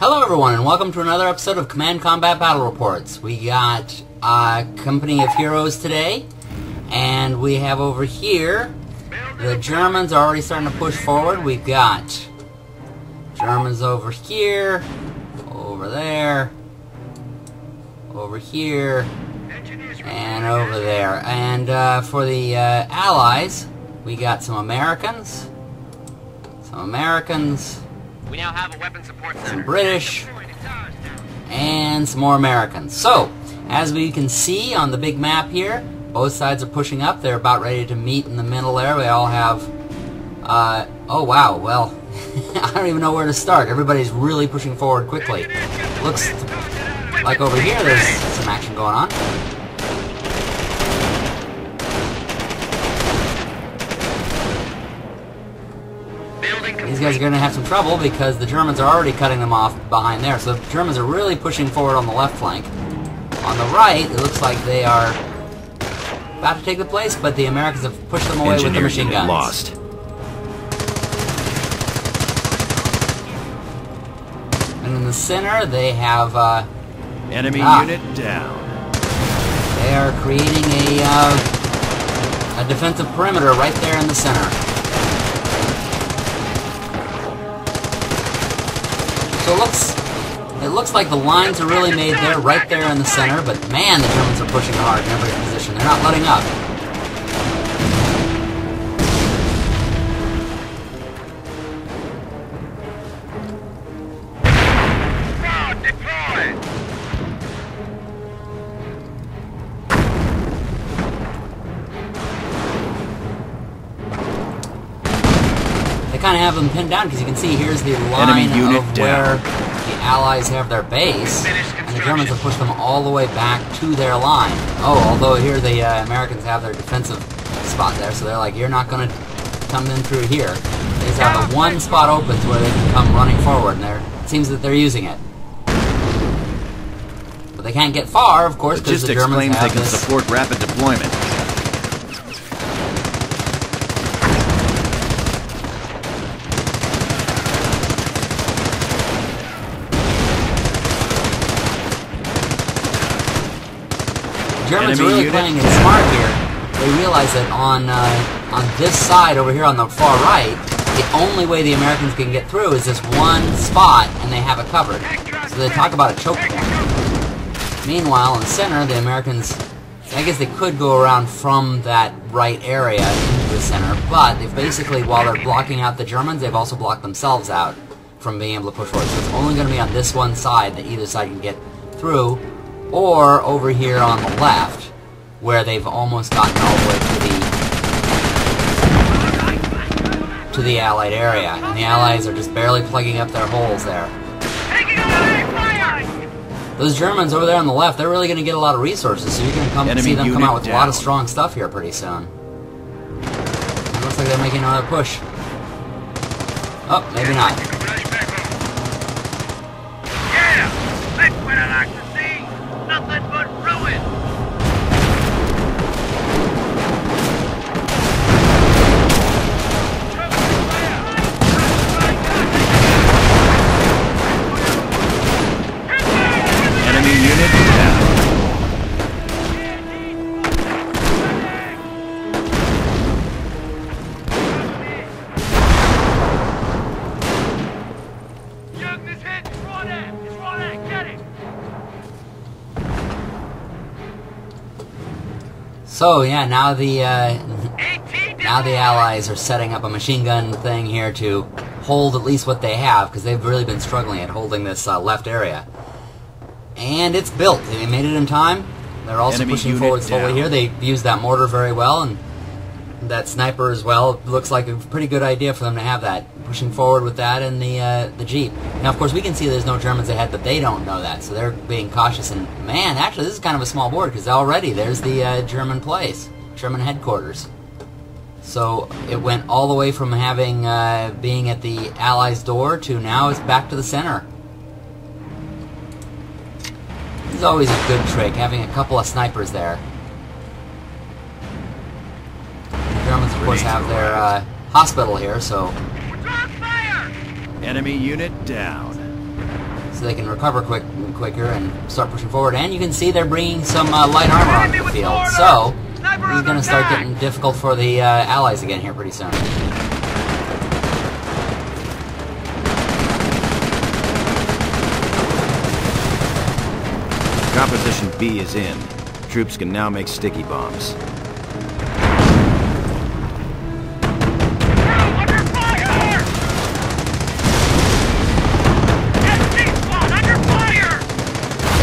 Hello everyone, and welcome to another episode of Command Combat Battle Reports. We got a company of heroes today, and we have over here, the Germans are already starting to push forward. We've got Germans over here, over there, over here, and over there. And for the Allies, we got some Americans, We now have a weapon support center. some British, and some more Americans. So, as we can see on the big map here, both sides are pushing up. They're about ready to meet in the middle there. We all have, oh wow, well, I don't even know where to start. Everybody's really pushing forward quickly. Looks like over here there's some action going on. These guys are going to have some trouble because the Germans are already cutting them off behind there. So the Germans are really pushing forward on the left flank. On the right, it looks like they are about to take the place, but the Americans have pushed them away with the machine guns. Lost. And in the center, they have Enemy unit down. They are creating a defensive perimeter right there in the center. So it looks like the lines are really made there, right there in the center, but man, the Germans are pushing hard in every position. They're not letting up. Kind of have them pinned down because you can see here's the line of where the Allies have their base, and the Germans have pushed them all the way back to their line. Oh, although here the Americans have their defensive spot there, so they're like, you're not going to come in through here. They just have the one spot open to where they can come running forward, and it seems that they're using it. But they can't get far, of course, because the Germans have they can support rapid deployment. Germans are really playing it smart here. They realize that on this side over here on the far right, the only way the Americans can get through is this one spot, and they have it covered. So they talk about a choke point. Meanwhile, in the center, the Americans, I guess they could go around from that right area into the center, but they've basically, while they're blocking out the Germans, they've also blocked themselves out from being able to push forward. So it's only going to be on this one side that either side can get through, or over here on the left, where they've almost gotten all the way to the Allied area, and the Allies are just barely plugging up their holes there. Those Germans over there on the left, they're really going to get a lot of resources, so you're going to see them come out with a lot of strong stuff here pretty soon. It looks like they're making another push. Oh, maybe not. Yeah, that's what I like to see. Nothing but ruin. Enemy unit down. So yeah, now the Allies are setting up a machine gun thing here to hold at least what they have, because they've really been struggling at holding this left area. And it's built. They made it in time. They're also pushing forward slowly here. They used that mortar very well, and that sniper as well. It looks like a pretty good idea for them to have that. Pushing forward with that and the Jeep. Now, of course, we can see there's no Germans ahead, but they don't know that, so they're being cautious. And man, actually, this is kind of a small board because already there's the German place, German headquarters. So it went all the way from having being at the Allies' door to now it's back to the center. This is always a good trick, having a couple of snipers there. The Germans, of course, have their hospital here, so... Enemy unit down. so they can recover quicker and start pushing forward. And you can see they're bringing some light armor onto the field. So this is going to start getting difficult for the Allies again here pretty soon. Composition B is in. Troops can now make sticky bombs.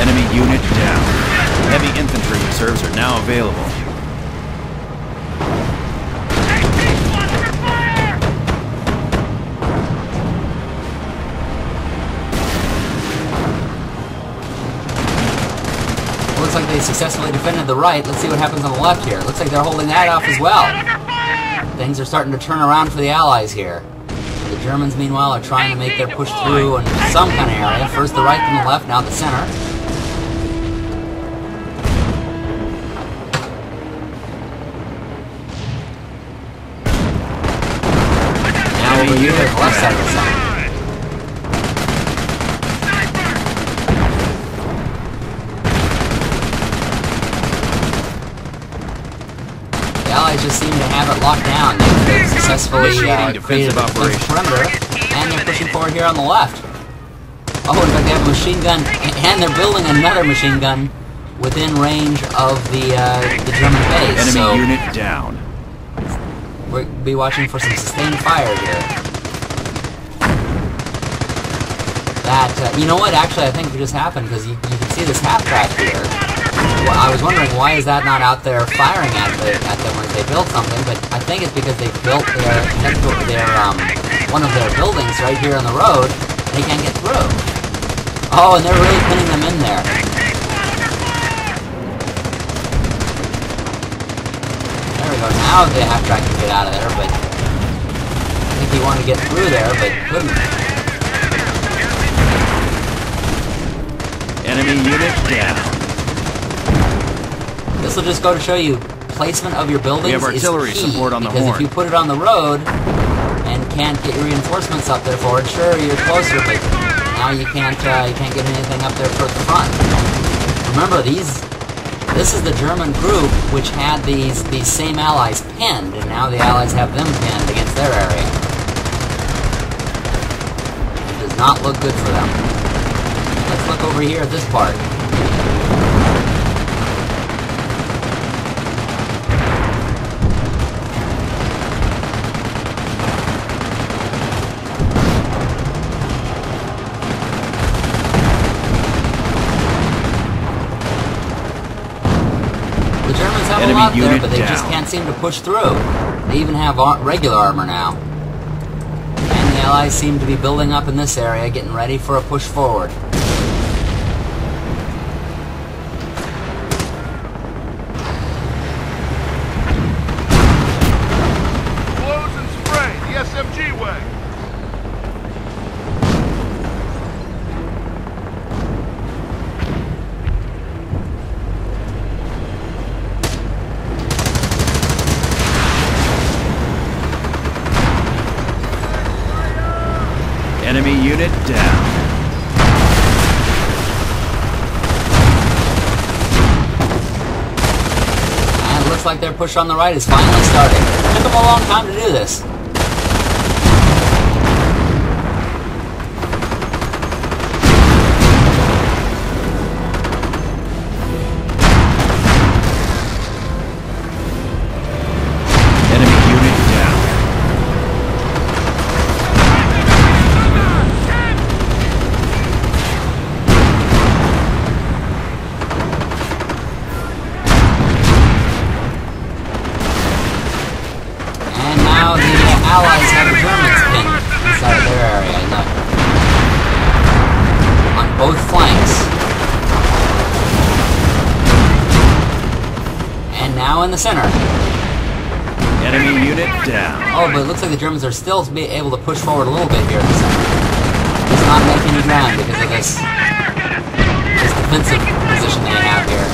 Enemy unit down. Heavy infantry reserves are now available. Looks like they successfully defended the right. Let's see what happens on the left here. Looks like they're holding that off as well. Things are starting to turn around for the Allies here. The Germans, meanwhile, are trying to make their push through in some kind of area. First the right, then the left, now the center. Now over here, the left side of the center. The Allies just seem to have it locked down. They've successfully created a defensive perimeter, and they're pushing forward here on the left. Oh, in fact, they have a machine gun, and they're building another machine gun within range of the German base. Enemy unit down. We'll be watching for some sustained fire here. That, you know what, actually, I think it just happened, because you can see this half-track here. Well, I was wondering why is that not out there firing at them when they built something, but I think it's because they built one of their buildings right here on the road, and they can't get through. Oh, and they're really pinning them in there. There we go. Now the half-track can get out of there, but I think he wanted to get through there, but couldn't. Enemy unit down. This will just go to show you placement of your buildings. We have artillery is key, support on the because horn. if you put it on the road and can't get your reinforcements up there for it, sure you're closer, but now you can't get anything up there towards the front. Remember, this is the German group which had these same allies pinned, and now the Allies have them pinned against their area. It does not look good for them. Let's look over here at this part. The Germans have a lot there, but they just can't seem to push through. They even have regular armor now. And the Allies seem to be building up in this area, getting ready for a push forward. Close and spray the SMG way. Enemy unit down. And it looks like their push on the right is finally starting. It took them a long time to do this. Enemy unit down. Allies have the Germans pinned inside of their area on both flanks. And now in the center. Enemy unit down. Oh, but it looks like the Germans are still able to push forward a little bit here in the center. It's not making any ground because of this defensive position they have here.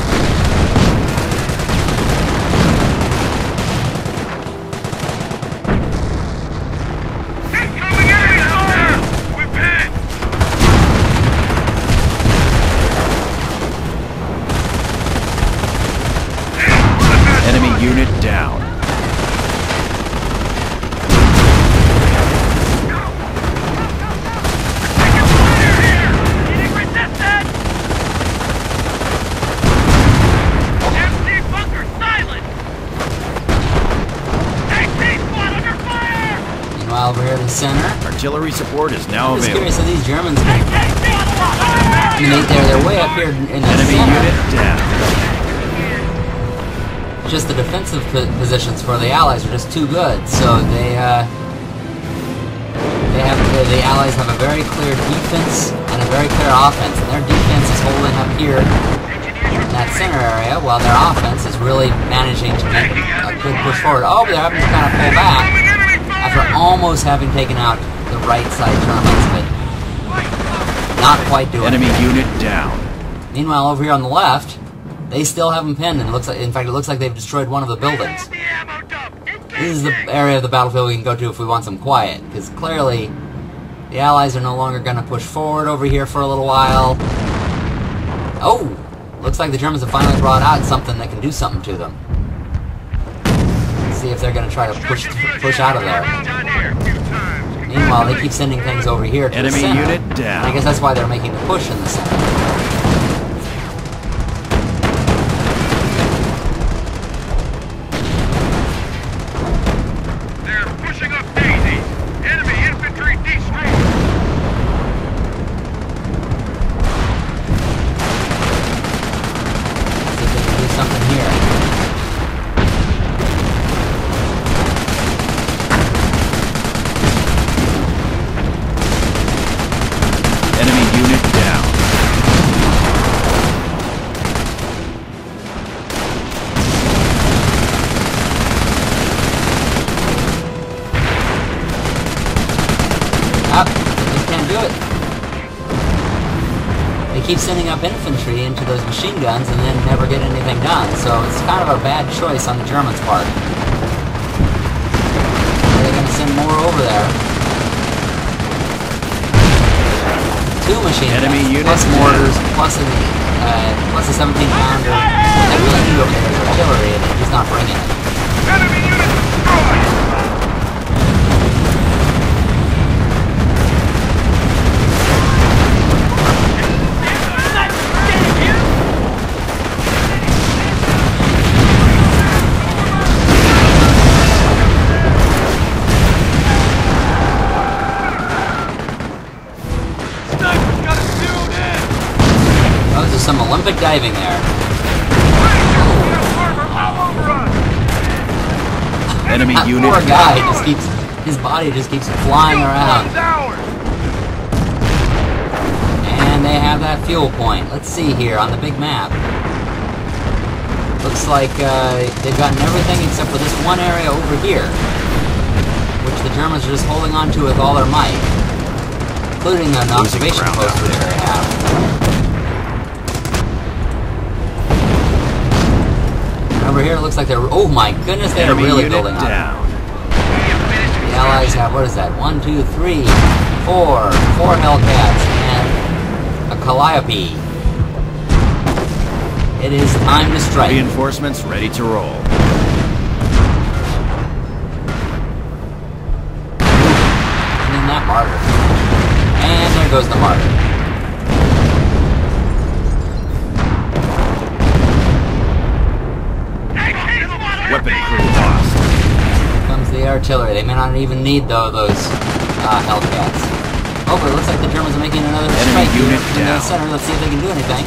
center. Artillery support is now I'm just available. curious if these Germans can... I mean, they're way up here in the Enemy center. unit down. Just the defensive positions for the Allies are just too good, so the Allies have a very clear defense and a very clear offense, and their defense is holding up here in that center area, while their offense is really managing to make a good push forward. Oh, but they're having to kind of pull back after almost having taken out the right side Germans, but not quite doing Enemy it. unit down. Meanwhile, over here on the left, they still have them pinned, and it looks like, in fact, it looks like they've destroyed one of the buildings. This is the area of the battlefield we can go to if we want some quiet, because clearly the Allies are no longer going to push forward over here for a little while. Oh! Looks like the Germans have finally brought out something that can do something to them. Let's see if they're going to try to push out of there. Meanwhile, they keep sending things over here to the Enemy center. unit down. And I guess that's why they're making the push in the center. They're pushing up daisies. Enemy infantry destroyed. See if they can do something here. Enemy unit down. Up. They can't do it. They keep sending up infantry into those machine guns and then never get anything done, so it's kind of a bad choice on the Germans' part. Are they going to send more over there? 2 machine Enemy guns, units plus mortars, plus a 17-pounder. They really need over there artillery, and they're just not bringing it. Enemy unit destroyed. Oh, there's some Olympic diving there. Enemy That unit poor guy down. just keeps, his body just keeps flying around. And they have that fuel point. Let's see here on the big map. Looks like they've gotten everything except for this one area over here, which the Germans are just holding on to with all their might, including an observation ground post out which they have. Over here, it looks like they're... Oh my goodness, they're Enemy really unit building up. down. The Allies have, what is that? 1, 2, 3, 4 Hellcats and a Calliope. It is time to strike. Reinforcements ready to roll. And then that martyr. And there goes the martyr. Weapon crew lost. Here comes the artillery. They may not even need those Hellcats. Oh, but it looks like the Germans are making another Enemy strike here unit in the down. center. Let's see if they can do anything.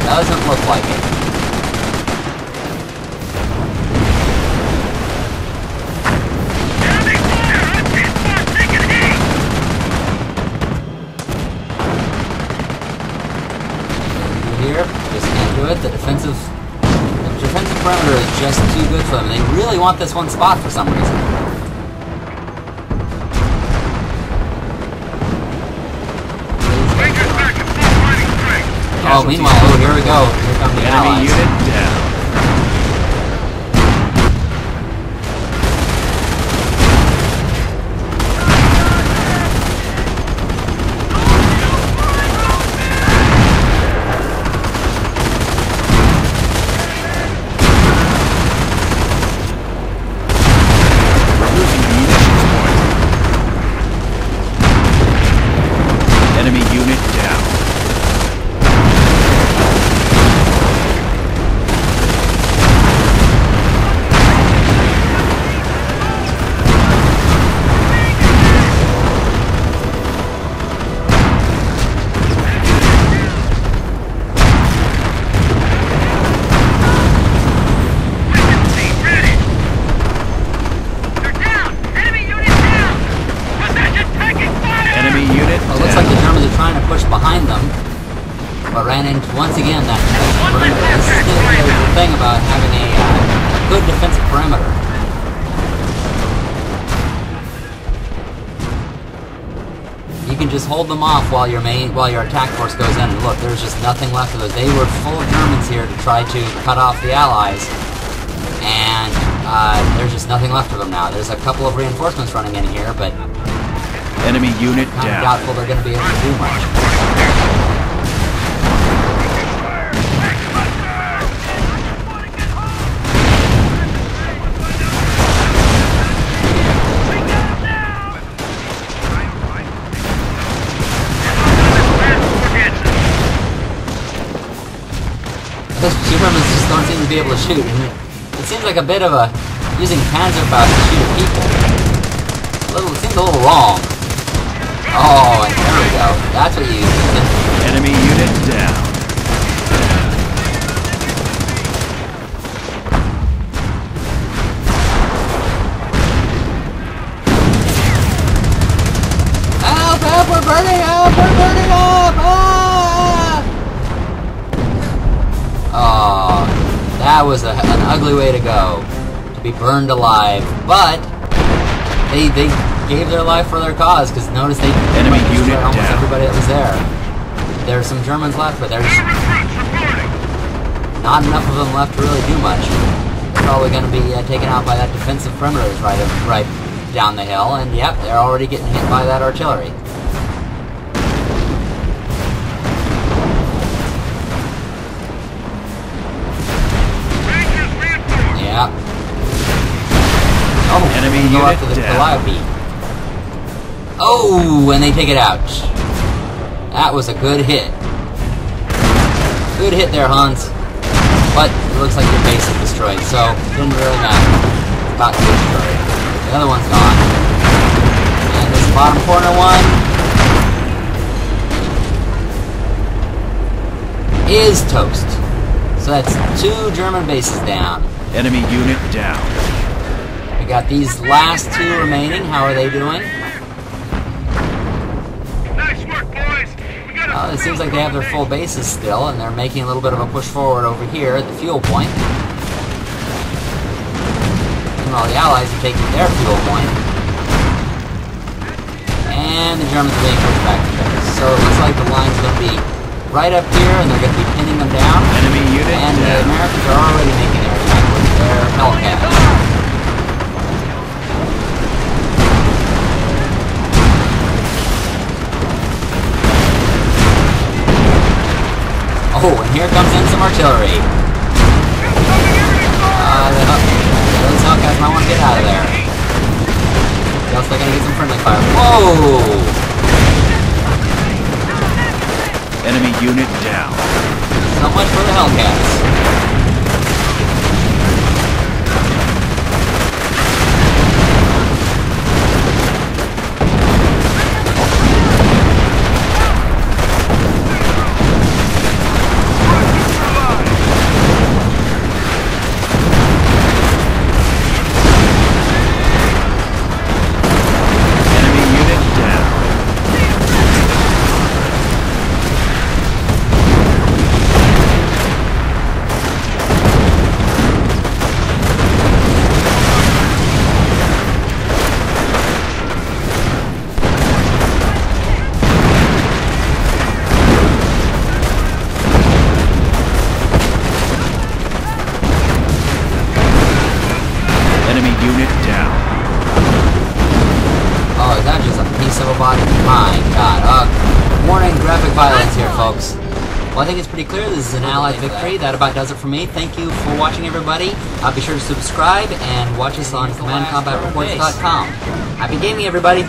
Doesn't look like it. Here, just can't do it. The defensive perimeter is just too good for them. They really want this one spot for some reason. Oh, meanwhile, oh, here we go. Here come the Enemy Allies. unit down. We're losing the munitions point. Enemy unit down. but ran into, once again, that defensive perimeter. This is the thing about having a good defensive perimeter. You can just hold them off while your attack force goes in. And look, there's just nothing left of those. They were full of Germans here to try to cut off the Allies, and there's just nothing left of them now. There's a couple of reinforcements running in here, but enemy unit kind of down. doubtful they're going to be able to do much. Those Germans just don't seem to be able to shoot. It seems like a bit of a using Panzerfaust to shoot at people. It seems a little wrong. Oh, and there we go. That's what you use. Enemy unit down. Help! Help! We're burning up! We're burning up! Ah! Oh, that was an ugly way to go. To be burned alive. But they gave their life for their cause, because notice they enemy destroyed unit almost down. everybody that was there. There's some Germans left, but there's not enough of them left to really do much. Probably going to be taken out by that defensive perimeter right down the hill, and yep, they're already getting hit by that artillery. Yeah. Oh, enemy go unit after the down. Calliope. Oh, and they take it out. That was a good hit. Good hit there, Hans. But it looks like your base is destroyed, so it didn't really matter. About to be destroyed. The other one's gone. And this bottom corner one is toast. So that's 2 German bases down. Enemy unit down. We got these last 2 remaining. How are they doing? Nice work, boys. We got It seems like they have their full bases still, and they're making a little bit of a push forward over here at the fuel point. Meanwhile, the Allies are taking their fuel point. And the Germans are being pushed back to there. So it looks like the line's going to be right up here, and they're going to be pinning them down. Enemy unit And the down. Americans are already making air attack with their Hellcats. Oh, and here comes in some artillery. Those Hellcats might want to get out of there. Or else they're going to get some friendly fire. Whoa! Enemy unit down. So much for the Hellcats. Unit down. Oh, is that just a piece of a body? My God. Warning, graphic violence here, folks. Well, I think it's pretty clear this is an Allied victory. That about does it for me. Thank you for watching, everybody. Be sure to subscribe and watch us on CommandCombatReports.com. Happy gaming, everybody.